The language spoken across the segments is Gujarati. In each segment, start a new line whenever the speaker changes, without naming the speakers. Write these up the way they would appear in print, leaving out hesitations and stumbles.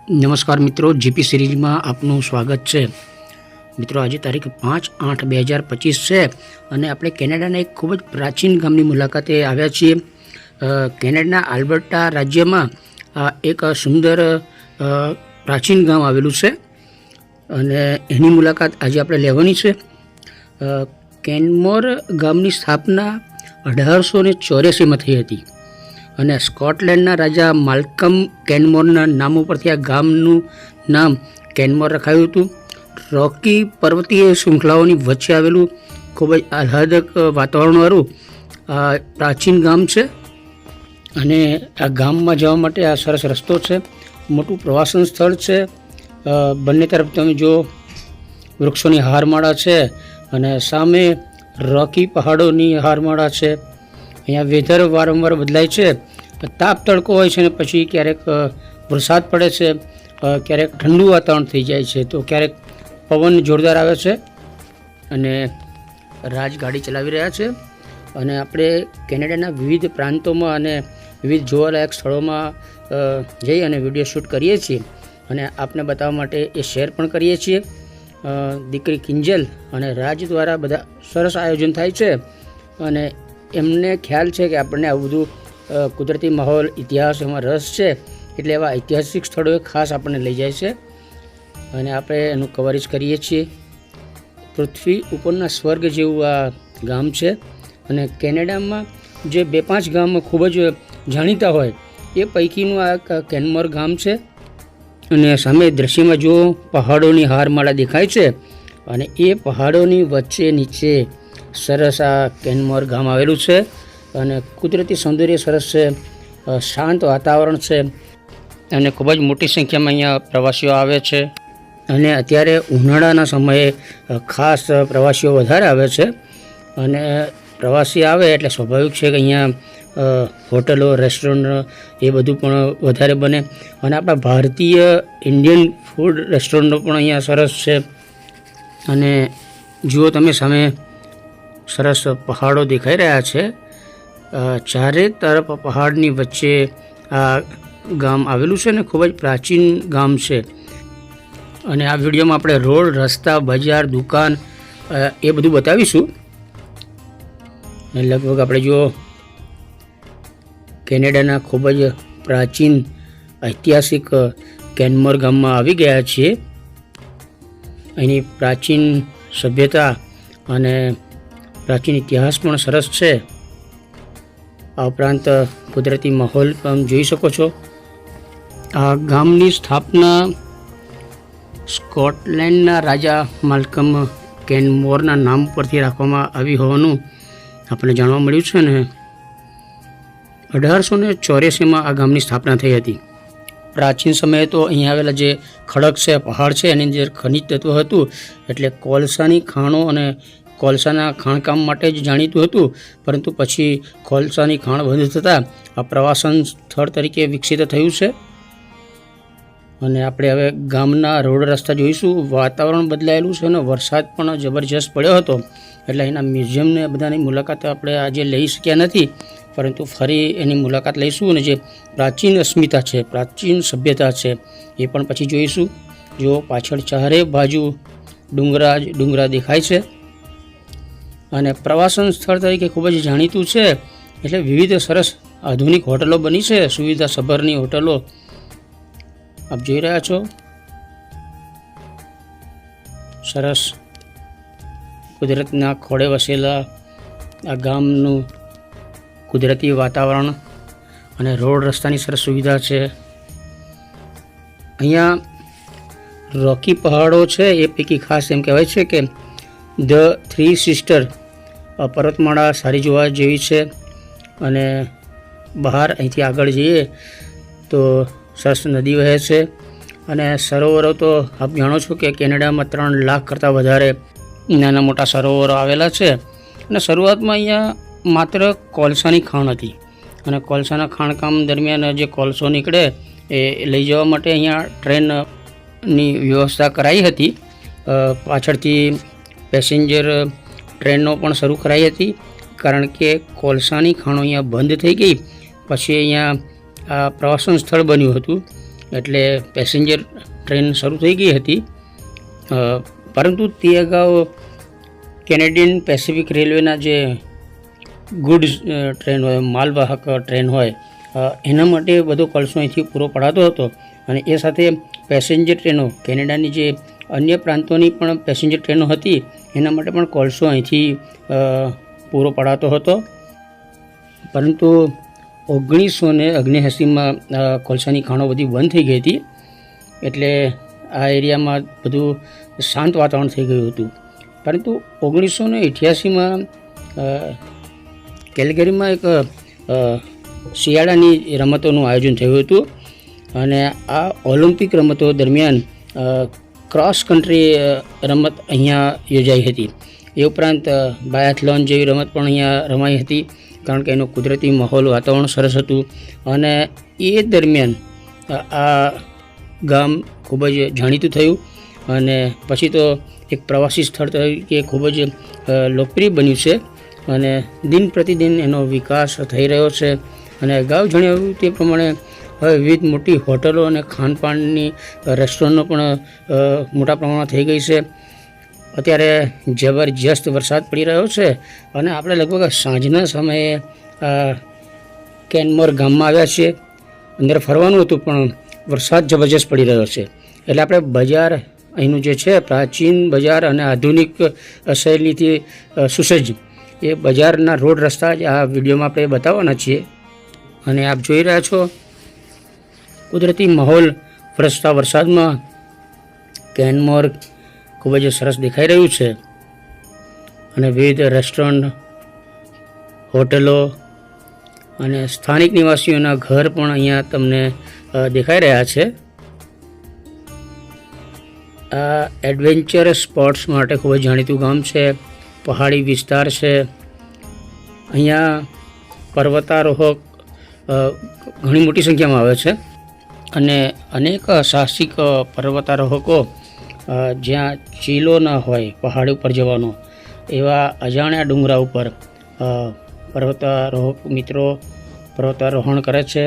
નમસ્કાર મિત્રો, જીપી સિરીઝમાં આપનું સ્વાગત છે. મિત્રો, આજે તારીખ 5/8/2025 છે અને આપણે કેનેડાના એક ખૂબ જ પ્રાચીન ગામની મુલાકાતે આવ્યા છીએ. કેનેડાના આલ્બર્ટા રાજ્યમાં એક સુંદર પ્રાચીન ગામ આવેલું છે અને એની મુલાકાત આજે આપણે લેવાની છે. કેનમોર ગામની સ્થાપના 1884માં થઈ હતી અને સ્કોટલેન્ડના રાજા માલ્કમ કેનમોરના નામ ઉપરથી આ ગામનું નામ કેનમોર રખાયું હતું. રોકી પર્વતીય શૃંખલાઓની વચ્ચે આવેલું ખૂબ જ આહ્લાદક વાતાવરણવાળું આ પ્રાચીન ગામ છે અને આ ગામમાં જવા માટે આ સરસ રસ્તો છે. મોટું પ્રવાસન સ્થળ છે. બંને તરફ તમે જો વૃક્ષોની હારમાળા છે અને સામે રોકી પહાડોની હારમાળા છે. અહીંયા વેધર વારંવાર બદલાય છે. તાપ તડકો હોય છે અને પછી ક્યારેક વરસાદ પડે છે, ક્યારેક ઠંડુ વાતાવરણ થઈ જાય છે, તો ક્યારેક પવન જોરદાર આવે છે અને રાજગાડી ચલાવી રહ્યા છે. અને આપણે કેનેડાના વિવિધ પ્રાંતોમાં અને વિવિધ જોવાલાયક સ્થળોમાં જઈ અને વિડીયો શૂટ કરીએ છીએ અને આપને બતાવવા માટે એ શેર પણ કરીએ છીએ. દીકરી કિંજલ અને રાજ દ્વારા બધા સરસ આયોજન થાય છે અને એમને ખ્યાલ છે કે આપણને આવું બધું કુદરતી માહોલ, ઇતિહાસ એમાં રસ છે, એટલે એવા ઐતિહાસિક સ્થળોએ ખાસ આપણને લઈ જાય છે અને આપણે એનું કવરેજ કરીએ છીએ. પૃથ્વી ઉપરના સ્વર્ગ જેવું આ ગામ છે અને કેનેડામાં જે 2-5 ગામ ખૂબ જ જાણીતા હોય એ પૈકીનું આ કેનમોર ગામ છે. અને સામે દ્રશ્યમાં જો પહાડોની હારમાળા દેખાય છે અને એ પહાડોની વચ્ચે નીચે સરસ આ કેનમોર ગામ આવેલું છે અને કુદરતી સૌંદર્ય સરસ છે, શાંત વાતાવરણ છે અને ખૂબ જ મોટી સંખ્યામાં અહીંયા પ્રવાસીઓ આવે છે. અને અત્યારે ઉનાળાના સમયે ખાસ પ્રવાસીઓ વધારે આવે છે અને પ્રવાસી આવે એટલે સ્વાભાવિક છે કે અહીંયા હોટલો, રેસ્ટોરન્ટ એ બધું પણ વધારે બને અને આપણા ભારતીય ઇન્ડિયન ફૂડ રેસ્ટોરન્ટો પણ અહીંયા સરસ છે. અને જુઓ તમે સામે સરસ પહાડો દેખાઈ રહ્યા છે. ચારે તરફ પહાડની વચ્ચે આ ગામ આવેલું છે ને ખૂબ જ પ્રાચીન ગામ છે. અને આ વિડીયોમાં આપણે રોડ, રસ્તા, બજાર, દુકાન એ બધું બતાવીશું. લગભગ આપણે જો કેનેડાના ખૂબ જ પ્રાચીન ઐતિહાસિક કેનમોર ગામમાં આવી ગયા છીએ. અહીંની પ્રાચીન સભ્યતા અને પ્રાચીન ઇતિહાસ પણ સરસ છે. આ ઉપરાંત કુદરતી માહોલ પણ જોઈ શકો છો. આ ગામની સ્થાપના સ્કોટલેન્ડના રાજા માલ્કમ કેનમોરના નામ પરથી રાખવામાં આવી હોવાનું આપણે જાણવા મળ્યું છે. ને 1884માં આ ગામની સ્થાપના થઈ હતી. પ્રાચીન સમયે તો અહીંયા આવેલા જે ખડક છે, પહાડ છે, એની અંદર ખનિજ તત્વ હતું એટલે કોલસાની ખાણો અને કોલસાના ખાણકામ માટે જ જાણીતું હતું. પરંતુ પછી કોલસાની ખાણ બંધ થતાં આ પ્રવાસન સ્થળ તરીકે વિકસિત થયું છે. અને આપણે હવે ગામના રોડ રસ્તા જોઈશું. વાતાવરણ બદલાયેલું છે અને વરસાદ પણ જબરજસ્ત પડ્યો હતો એટલે અહીંના મ્યુઝિયમને બધાની મુલાકાત આપણે આજે લઈ શક્યા નથી, પરંતુ ફરી એની મુલાકાત લઈશું અને જે પ્રાચીન અસ્મિતા છે, પ્રાચીન સભ્યતા છે એ પણ પછી જોઈશું. જો પાછળ ચારે બાજુ ડુંગરા દેખાય છે અને પ્રવાસન સ્થળ તરીકે ખૂબ જ જાણીતું છે એટલે વિવિધ સરસ આધુનિક હોટલો બની છે, સુવિધા સભરની હોટલો આપ જોઈ રહ્યા છો. સરસ કુદરતના ખોળે વસેલા આ ગામનું કુદરતી વાતાવરણ અને રોડ રસ્તાની સરસ સુવિધા છે. અહીંયા રોકી પહાડો છે એ પૈકી ખાસ એમ કહેવાય છે કે ધ 3 સિસ્ટર પર્વતમાળા સારી જોવા જેવી છે. અને બહાર અહીંથી આગળ જઈએ તો સરસ નદી વહે છે અને સરોવરો તો આપ જાણો છો કે કેનેડામાં 3 લાખ કરતાં વધારે નાના મોટા સરોવરો આવેલા છે. અને શરૂઆતમાં અહીંયા માત્ર કોલસાની ખાણ હતી અને કોલસાના ખાણકામ દરમિયાન જે કોલસો નીકળે એ લઈ જવા માટે અહીંયા ટ્રેનની વ્યવસ્થા કરાઈ હતી. પાછળથી પેસેન્જર ટ્રેનો પણ શરૂ કરાઈ હતી કારણ કે કોલસાની ખાણો અહીંયા બંધ થઈ ગઈ. પછી અહીંયા આ પ્રવાસન સ્થળ બન્યું હતું એટલે પેસેન્જર ટ્રેન શરૂ થઈ ગઈ હતી, પરંતુ તે અગાઉ કેનેડિયન પેસિફિક રેલવેના જે ગુડ્સ ટ્રેન હોય, માલવાહક ટ્રેન હોય, એના માટે બધો કોલસો અહીંથી પૂરો પડાતો હતો. અને એ સાથે પેસેન્જર ટ્રેનો, કેનેડાની જે અન્ય પ્રાંતોની પણ પેસેન્જર ટ્રેનો હતી, એના માટે પણ કોલસો અહીંથી પૂરો પડાતો હતો. પરંતુ 1979માં કોલસાની ખાણો બધી બંધ થઈ ગઈ હતી, એટલે આ એરિયામાં બધું શાંત વાતાવરણ થઈ ગયું હતું. પરંતુ 1988માં કેલ્ગરીમાં એક શિયાળાની રમતોનું આયોજન થયું હતું, અને આ ઓલિમ્પિક રમતો દરમિયાન ક્રોસ કન્ટ્રી રમત અહીંયા યોજાઈ હતી. એ ઉપરાંત બાયાથલોન જેવી રમત પણ અહીંયા રમાઈ હતી, કારણ કે એનું કુદરતી માહોલ, વાતાવરણ સરસ હતું. અને એ દરમિયાન આ ગામ ખૂબ જ જાણીતું થયું, અને પછી તો એક પ્રવાસી સ્થળ તરીકે ખૂબ જ લોકપ્રિય બન્યું છે, અને દિન પ્રતિદિન એનો વિકાસ થઈ રહ્યો છે. અને અગાઉ જણાવ્યું તે પ્રમાણે હવે વિવિધ મોટી હોટલો અને ખાનપાનની રેસ્ટોરન્ટો પણ મોટા પ્રમાણમાં થઈ ગઈ છે. અત્યારે જબરજસ્ત વરસાદ પડી રહ્યો છે, અને આપણે લગભગ સાંજના સમયે કેનમોર ગામમાં આવ્યા છીએ. અંદર ફરવાનું હતું, પણ વરસાદ જબરજસ્ત પડી રહ્યો છે. એટલે આપણે બજાર અહીંનું જે છે પ્રાચીન બજાર અને આધુનિક શૈલીથી સુસજ્જ એ બજારના રોડ રસ્તા જ આ વિડીયોમાં આપણે બતાવવાના છીએ. અને આપ જોઈ રહ્યા છો કુદરતી માહોલ વરસતા વરસાદમાં કેનમોર ખૂબ જ સરસ દેખાઈ રહ્યું છે. અને વિવિધ રેસ્ટોરન્ટ, હોટલો અને સ્થાનિક નિવાસીઓના ઘર પણ અહીંયા તમને દેખાઈ રહ્યા છે. આ એડવેન્ચર સ્પોર્ટ્સ માટે ખૂબ જ જાણીતું ગામ છે, પહાડી વિસ્તાર છે. અહીંયા પર્વતારોહક ઘણી મોટી સંખ્યામાં આવે છે, અને અનેક સાહસિક પર્વતારોહકો જ્યાં ચીલો ના હોય પહાડ ઉપર જવાનો, એવા અજાણ્યા ડુંગરા ઉપર પર્વતારોહક મિત્રો પર્વતારોહણ કરે છે.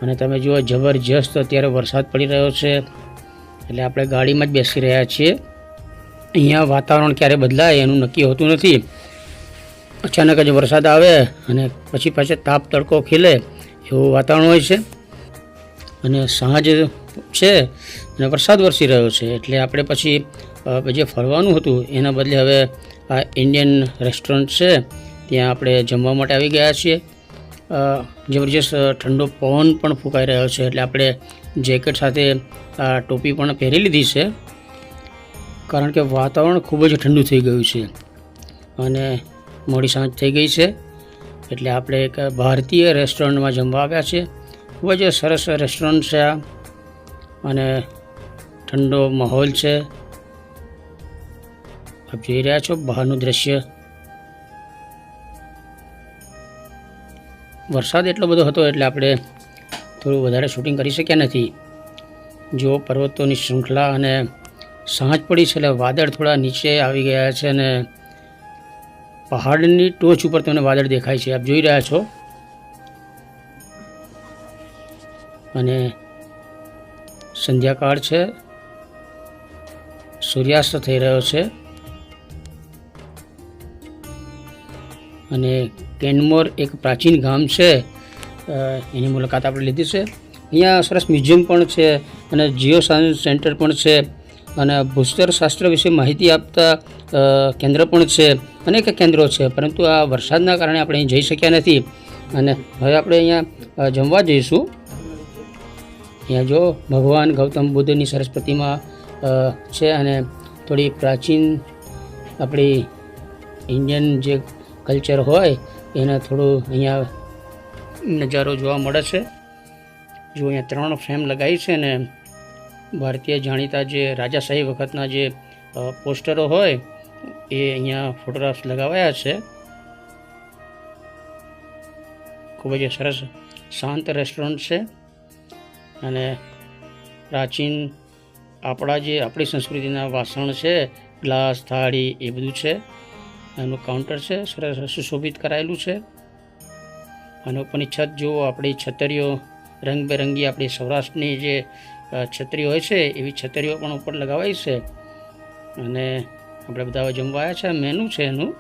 અને તમે જુઓ જબરજસ્ત અત્યારે વરસાદ પડી રહ્યો છે, એટલે આપણે ગાડીમાં જ બેસી રહ્યા છીએ. અહીંયા વાતાવરણ ક્યારે બદલાય એનું નક્કી હોતું નથી. અચાનક જ વરસાદ આવે અને પછી પાછો તાપ તડકો ખીલે એવું વાતાવરણ હોય છે. અને સાંજ છે અને વરસાદ વરસી રહ્યો છે, એટલે આપણે પછી જે ફરવાનું હતું એના બદલે હવે આ ઇન્ડિયન રેસ્ટોરન્ટ છે ત્યાં આપણે જમવા માટે આવી ગયા છીએ. જબરજસ્ત ઠંડો પવન પણ ફૂંકાઈ રહ્યો છે, એટલે આપણે જેકેટ સાથે આ ટોપી પણ પહેરી લીધી છે, કારણ કે વાતાવરણ ખૂબ જ ઠંડુ થઈ ગયું છે અને મોડી સાંજ થઈ ગઈ છે. એટલે આપણે એક ભારતીય રેસ્ટોરન્ટમાં જમવા આવ્યા છીએ. ખૂબ જ સરસ રેસ્ટોરન્ટ છે આ, અને ઠંડો માહોલ છે. આપ જોઈ રહ્યા છો બહારનું દ્રશ્ય. વરસાદ એટલો બધો હતો એટલે આપણે થોડું વધારે શૂટિંગ કરી શક્યા નથી. જો પર્વતોની શૃંખલા અને સાંજ પડી છે, એટલે વાદળ થોડા નીચે આવી ગયા છે, અને પહાડની ટોચ ઉપર તમને વાદળ દેખાય છે, આપ જોઈ રહ્યા છો. અને સંધ્યાકાળ છે, સૂર્યાસ્ત થઈ રહ્યો છે. અને કેનમોર એક પ્રાચીન ગામ છે, એની મુલાકાત આપણે લીધી છે. અહીંયા સરસ મ્યુઝિયમ પણ છે, અને જીઓ સાયન્સ સેન્ટર પણ છે, અને ભૂસ્તર શાસ્ત્ર વિશે માહિતી આપતા કેન્દ્ર પણ છે. અનેક કેન્દ્રો છે, પરંતુ આ વરસાદના કારણે આપણે અહીં જઈ શક્યા નથી. અને હવે આપણે અહીંયા જમવા જઈશું. અહીંયા જો ભગવાન ગૌતમ બુદ્ધની સરસ પ્રતિમા છે, અને થોડી પ્રાચીન આપણી ઇન્ડિયન જે કલ્ચર હોય એના થોડું અહીંયા નજારો જોવા મળે છે. જો અહીંયા 3 ફ્રેમ લગાવી છે, ને ભારતીય જાણીતા જે રાજાશાહી વખતના જે પોસ્ટરો હોય એ અહીંયા ફોટોગ્રાફ્સ લગાવાયા છે. ખૂબ જ સરસ શાંત રેસ્ટોરન્ટ છે, અને પ્રાચીન આપણી સંસ્કૃતિના વાસણ છે, ગ્લાસ, થાળી એ બધું છે. એનું કાઉન્ટર છે, સરસ સુશોભિત કરાયેલું છે. અને ઉપરની છત જુઓ, આપણી છતરીઓ રંગબેરંગી આપણી સૌરાષ્ટ્રની જે છત્રી હોય છે એવી છત્રીઓ પણ ઉપર લગાવાઈ છે. અને આપણે બધા હવે જમવા આવ્યા છે. મેનુ છે એનું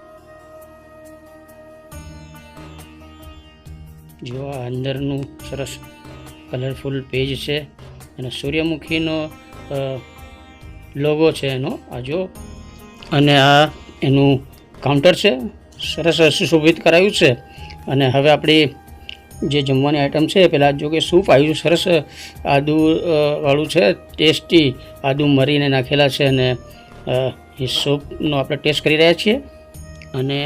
જો આ અંદરનું સરસ કલરફુલ પેજ છે અને સૂર્યમુખીનો લોગો છે એનો આ જો. અને આ એનું કાઉન્ટર છે, સરસ સુશોભિત કરાયું છે. અને હવે આપણી જે જમવાની આઈટમ છે પહેલાં જો કે સૂપ આવ્યું સરસ આદુ વાળું છે, ટેસ્ટી આદુ મરીને નાખેલા છે. અને એ સૂપનો આપણે ટેસ્ટ કરી રહ્યા છીએ. અને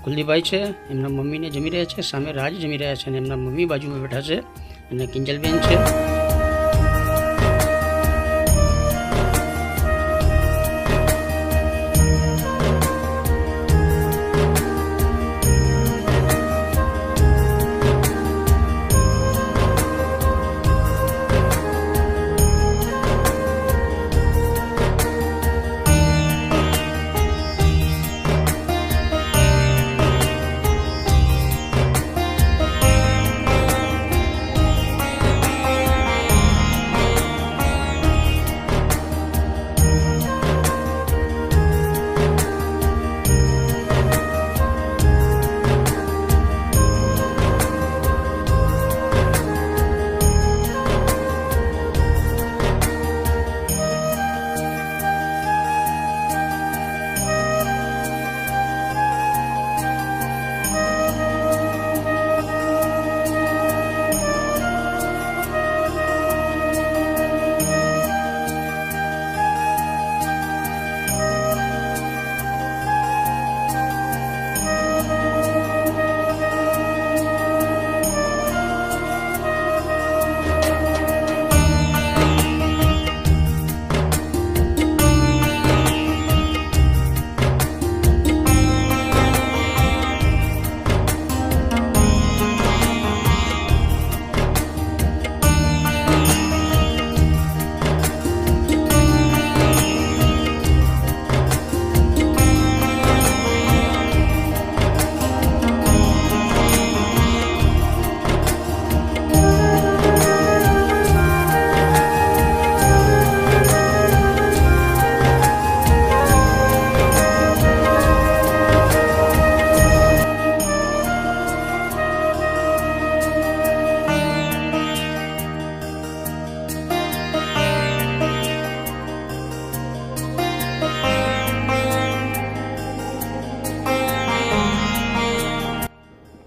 કુલદીપભાઈ છે, એમના મમ્મીને જમી રહ્યા છે, સામે રાજ જમી રહ્યા છે અને એમના મમ્મી બાજુમાં બેઠા છે અને કિંજલબેન છે.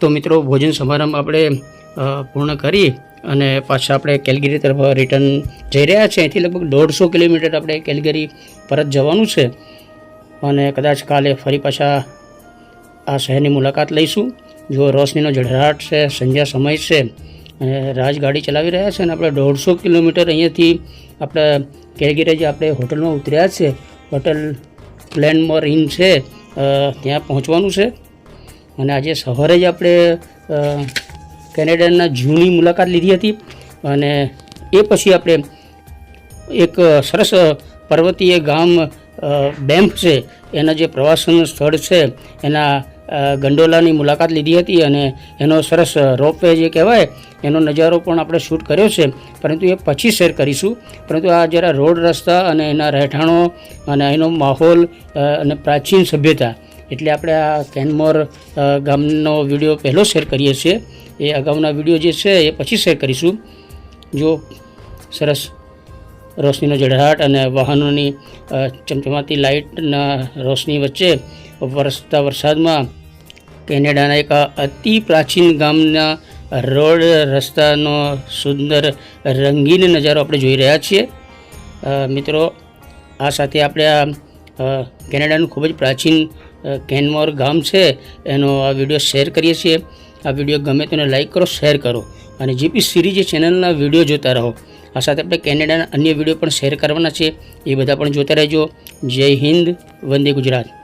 તો મિત્રો ભોજન સમારંભ આપણે પૂર્ણ કરી અને પાછા આપણે કેલગરી તરફ રિટર્ન જઈ રહ્યા છીએ. અહીંથી લગભગ 150 કિલોમીટર આપણે કેલગરી પરત જવાનું છે અને કદાચ કાલે ફરી પાછા આ શહેરની મુલાકાત લઈશું. જો રોશનીનો ઝળહળાટ છે, સંધ્યા સમય છે અને રાજ ગાડી ચલાવી રહ્યા છે અને આપણે 150 કિલોમીટર અહીંયાથી આપણે કેલગરી જે આપણે હોટલમાં ઉતર્યા છે, હોટલ ગ્લેનમોર ઇન છે, ત્યાં પહોંચવાનું છે. અને આજે સવારે જ આપણે કેનેડાના ઝૂની મુલાકાત લીધી હતી અને એ પછી આપણે એક સરસ પર્વતીય ગામ બેમ્ફ છે એના જે પ્રવાસન સ્થળ છે એના ગંડોલાની મુલાકાત લીધી હતી અને એનો સરસ રોપવે જે કહેવાય એનો નજારો પણ આપણે શૂટ કર્યો છે, પરંતુ એ પછી શેર કરીશું. પરંતુ આ જરા રોડ રસ્તા અને એના રહેઠાણો અને એનો માહોલ અને પ્રાચીન સભ્યતા એટલે આપણે આ કેનમોર ગામનો વિડીયો પહેલો શેર કરીએ છીએ. એ અગાઉના વિડીયો જે છે એ પછી શેર કરીશું. જો સરસ રોશનીનો ઝળહળાટ અને વાહનોની ચમચમાતી લાઇટના રોશની વચ્ચે વરસતા વરસાદમાં કેનેડાના એક અતિ પ્રાચીન ગામના રોડ રસ્તાનો સુંદર રંગીન નજારો આપણે જોઈ રહ્યા છીએ. મિત્રો, આ સાથે આપણે આ કેનેડાનું ખૂબ જ પ્રાચીન કેનમોર ગામ છે એનો આ વિડીયો શેર કરીએ છીએ. આ વિડીયો ગમે તેને લાઈક કરો, શેર કરો અને જીપી સિરીઝ ચેનલના વિડીયો જોતા રહો. આ સાથે આપણે કેનેડાના અન્ય વિડીયો પણ શેર કરવાના છે, એ બધા પણ જોતા રહેજો. જય હિન્દ, વંદે ગુજરાત.